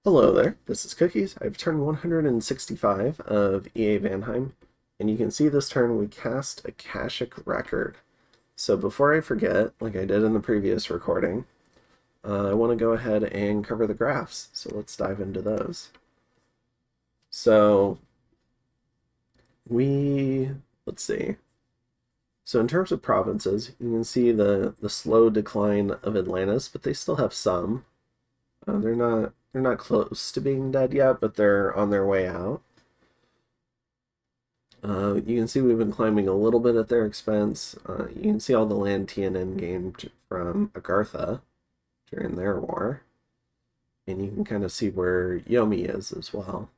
Hello there, this is Cookies. I've turned 165 of EA Vanheim, and you can see this turn we cast Akashic Record. So before I forget, like I did in the previous recording, I want to go ahead and cover the graphs. So let's dive into those. So let's see. So in terms of provinces, you can see the slow decline of Atlantis, but they still have some. They're not close to being dead yet, but they're on their way out. You can see we've been climbing a little bit at their expense. You can see all the land TNN gained from Agartha during their war. And you can kind of see where Yomi is as well.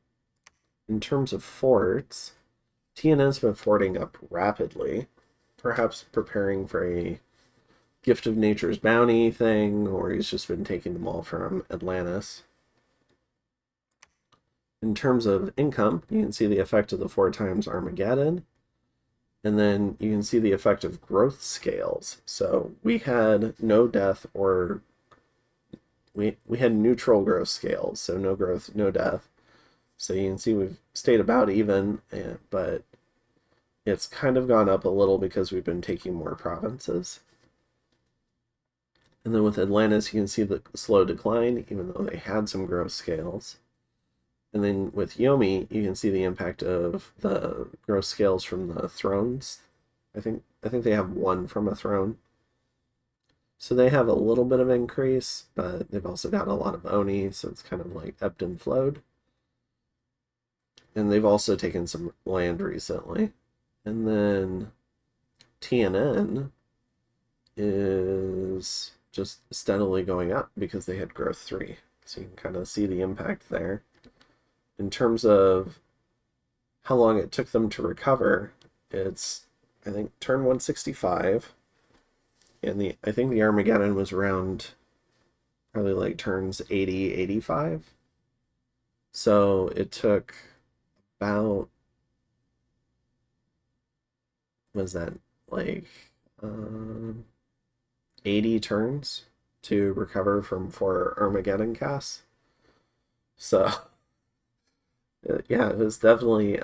In terms of forts, TNN's been forting up rapidly, perhaps preparing for a Gift of Nature's Bounty thing, or he's just been taking them all from Atlantis. In terms of income, you can see the effect of the 4 times Armageddon. And then you can see the effect of growth scales. So we had no death or we had neutral growth scales, so no growth, no death. So you can see we've stayed about even, but it's kind of gone up a little because we've been taking more provinces. And then with Atlantis, you can see the slow decline, even though they had some growth scales. And then with Yomi, you can see the impact of the growth scales from the thrones. I think they have one from a throne. So they have a little bit of increase, but they've also got a lot of Oni, so it's kind of like ebbed and flowed. And they've also taken some land recently. And then TNN is just steadily going up because they had growth 3. So you can kind of see the impact there. In terms of how long it took them to recover, it's, I think, turn 165. And I think the Armageddon was around probably like turns 80, 85. So it took about, was that like um, 80 turns to recover from 4 Armageddon casts. So yeah, it was definitely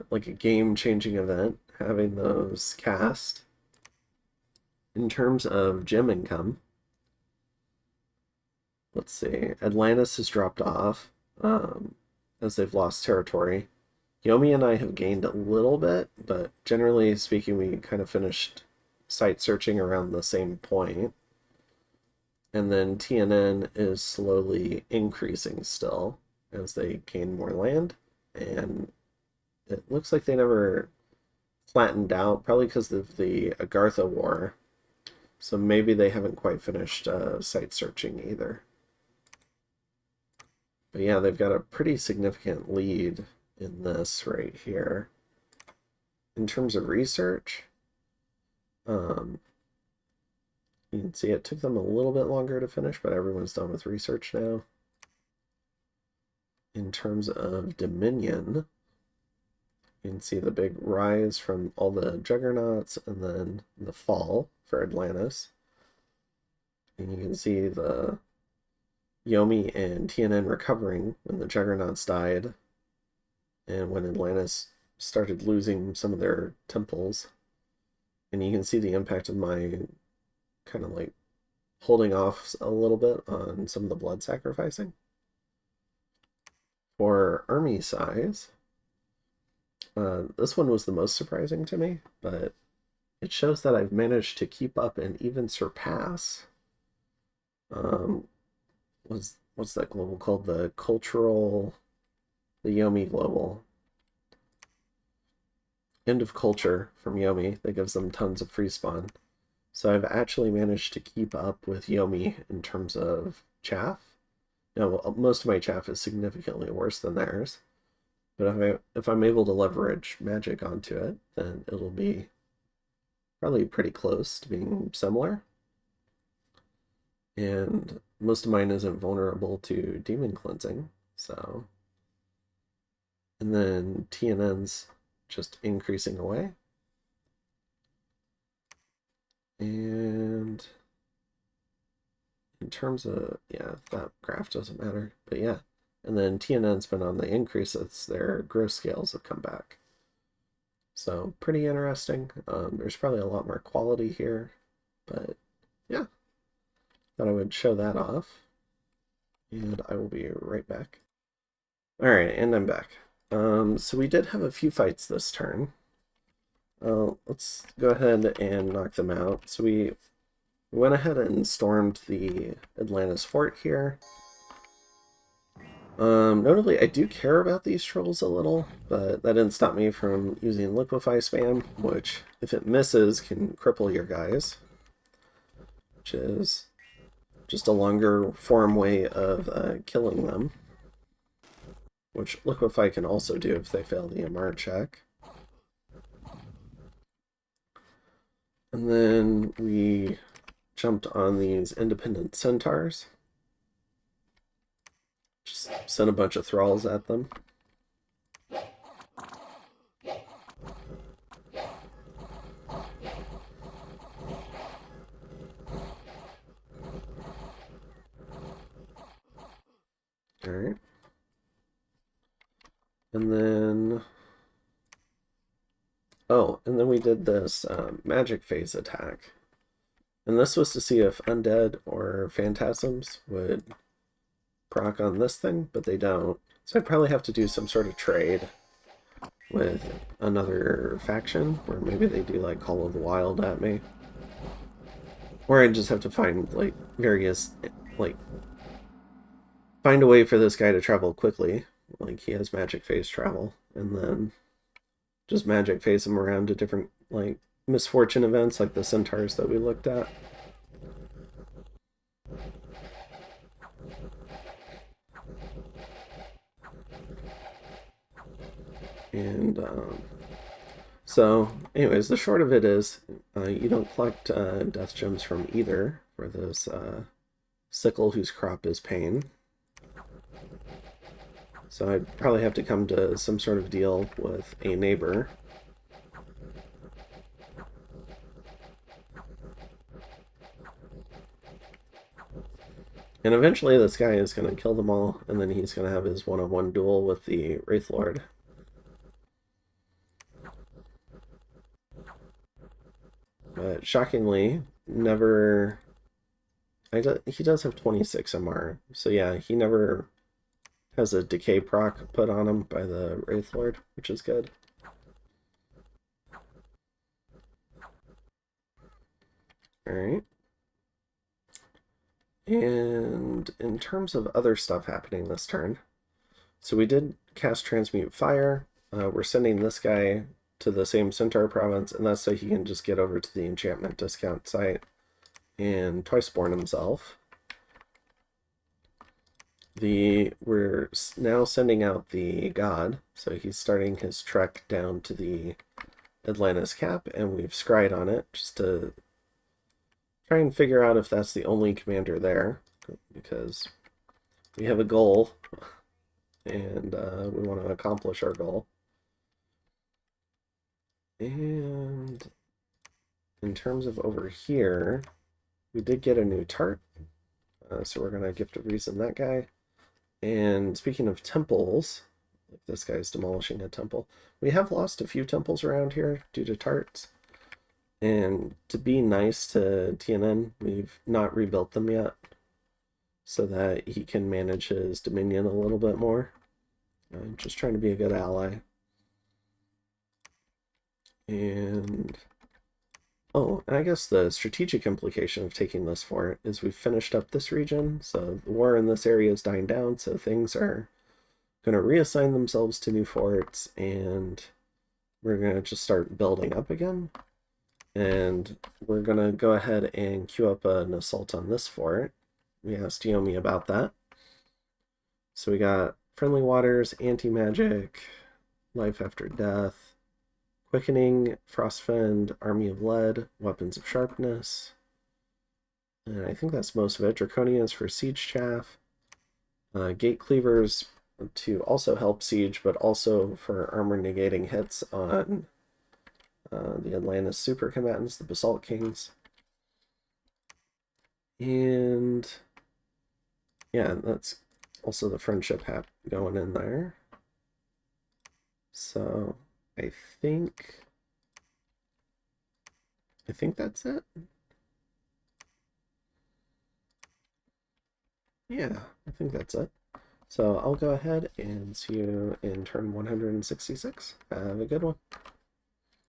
like a game-changing event having those cast. In terms of gem income, let's see, Atlantis has dropped off as they've lost territory. Yomi and I have gained a little bit, but generally speaking, we kind of finished site searching around the same point. And then TNN is slowly increasing still as they gain more land. And it looks like they never flattened out, probably because of the Agartha War. So maybe they haven't quite finished site searching either. But yeah, they've got a pretty significant lead in this right here. In terms of research, um, you can see it took them a little bit longer to finish, but everyone's done with research now. In terms of Dominion, you can see the big rise from all the juggernauts and then the fall for Atlantis. And you can see the Yomi and TNN recovering when the juggernauts died and when Atlantis started losing some of their temples. And you can see the impact of my kind of like holding off a little bit on some of the blood sacrificing. For army size, this one was the most surprising to me, but it shows that I've managed to keep up and even surpass what's that global called? The Yomi global. End of culture from Yomi that gives them tons of free spawn. So I've actually managed to keep up with Yomi in terms of chaff. Now, most of my chaff is significantly worse than theirs, but if I'm able to leverage magic onto it, then it'll be probably pretty close to being similar. And most of mine isn't vulnerable to demon cleansing, so. And then TNN's just increasing away. And in terms of, yeah, that graph doesn't matter. But yeah, and then TNN's been on the increase as their growth scales have come back. So pretty interesting. There's probably a lot more quality here, but yeah, thought I would show that off, and I will be right back. All right, and I'm back. So we did have a few fights this turn. Let's go ahead and knock them out. So we went ahead and stormed the Atlantis fort here. Notably, I do care about these trolls a little, but that didn't stop me from using Liquefy spam, which, if it misses, can cripple your guys, which is just a longer form way of killing them, which Liquefy can also do if they fail the MR check. And then we jumped on these independent centaurs. Just sent a bunch of thralls at them. Alright. And then... oh, and then we did this magic phase attack. And this was to see if undead or phantasms would proc on this thing, but they don't. So I'd probably have to do some sort of trade with another faction, or maybe they do like Call of the Wild at me. Or I'd just have to find like various, like, find a way for this guy to travel quickly, like he has magic phase travel, and then just magic phase him around to different like misfortune events like the centaurs that we looked at. And so anyways, the short of it is you don't collect death gems from either for this sickle whose crop is pain. So I'd probably have to come to some sort of deal with a neighbor. And eventually this guy is going to kill them all, and then he's going to have his one-on-one duel with the Wraith Lord. But shockingly, never... he does have 26 MR, so yeah, he never has a decay proc put on him by the Wraith Lord, which is good. Alright. And in terms of other stuff happening this turn, so we did cast Transmute Fire. We're sending this guy to the same Centaur province, and that's so he can just get over to the enchantment discount site and twice born himself. We're now sending out the god, so he's starting his trek down to the Atlantis cap, and we've scryed on it just to try and figure out if that's the only commander there, because we have a goal, and we want to accomplish our goal. And in terms of over here, we did get a new tart, so we're going to gift a reason that guy. And speaking of temples, like this guy's demolishing a temple. We have lost a few temples around here due to tarts. And to be nice to TNN, we've not rebuilt them yet, so that he can manage his dominion a little bit more. I'm just trying to be a good ally. And oh, and I guess the strategic implication of taking this fort is we've finished up this region, so the war in this area is dying down, so things are going to reassign themselves to new forts, and we're going to just start building up again. And we're going to go ahead and queue up an assault on this fort. We asked Yomi about that. So we got Friendly Waters, Anti-Magic, Life After Death, Quickening, Frostfend, Army of Lead, Weapons of Sharpness. And I think that's most of it. Draconians for Siege Chaff. Gate Cleavers to also help Siege, but also for armor negating hits on the Atlantis super combatants, the Basalt Kings. And yeah, that's Also the friendship hat going in there. So I think that's it. Yeah, I think that's it. So I'll go ahead and see you in turn 166. Have a good one.